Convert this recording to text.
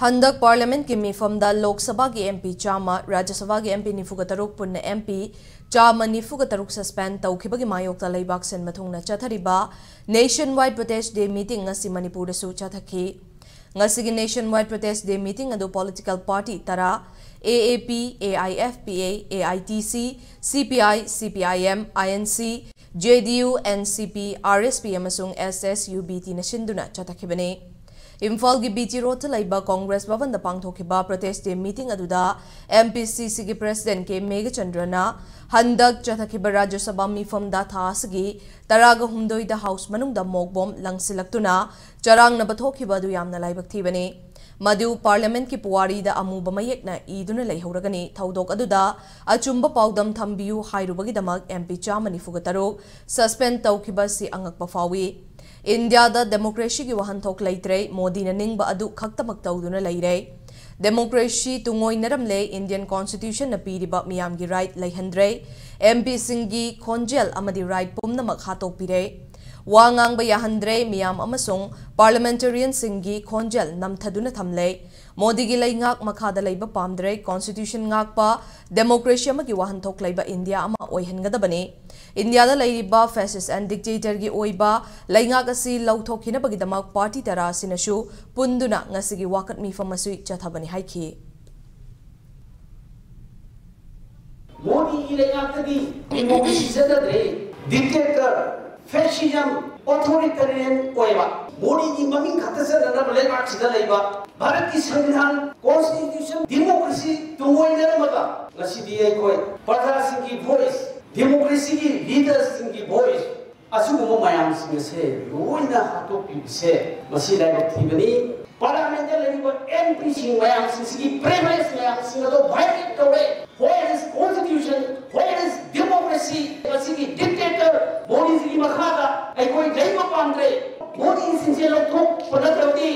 हंदक parliament की मीफमदा लोक सभा की एमपी चामा राज्य सभा की एमपी निफुगतरुक पुन्ने एमपी चामा निफुगतरुक सस्पेंड तौखिबगी मायोक्ता लेबाक सेन मथुंगना चथरिबा nationwide protest day meeting ngasi Manipur su chathaki ngasi gi nationwide protest day meeting adu political party tara AAP AIFPA AITC CPI CPIM INC JDU NCP RSP amasung SSUBT na sinduna chathakibane Imphal ki BT Road ta laiba Congress Bhavan da pangthokiba protest day meeting aduda MPCC ki president ke Megha Chandrana handak chathakiba Rajya Sabha mifam da thasgi taraga humdoi da house manung da mogbom langsilaktuna charang na bathokiba du yamna laibak thibane madu parliament ki puwari da amuba mayekna iduna leihoragani thaudok aduda achumba paudam thambiu hairubagi damak MP chamani fugataro suspend taukiba si angakpa fawi India da democracy ki wahanthok leitre Modi na ningba adu khaktamak tawduna leire democracy tungoi naramle Indian constitution na piriba miyam gi right leihandre MP singi khonjel amadi right pumnamak hatok pire wangang ba yahandre miyam amasung parliamentarian singi khonjel namthaduna thamle Modi gi leingak makhada leiba pamdre constitution ngakpa democracy amagi wahanthok leiba India ama oihangadabani India da laiba fascist and dictator gi oiba laingak asi lauthokina bagidamak party tara sinasu punduna ngasigi wakat mi famasui chathabani haiki Modi gi laingak tadi democracy sadadre dictator fascism authoritarian oiba Modi gi maming khatasa na laibak sida laiba Bharat ki संविधान constitution democracy tungoi naramata ngasidi ai koi praja singh ki voice democracy ki leaders की voice असुगुम मायाम Singh से लोइना हातो पिसे मसी like थिबनी parliament लेबो MP Singh मायाम Singh की premise मायाम Singh तो violet करे where is constitution where is democracy मसी की dictator Modi ji की मखादा आई कोई गई मपांद्रे मोदी सिंह से लोग तो पदक रवती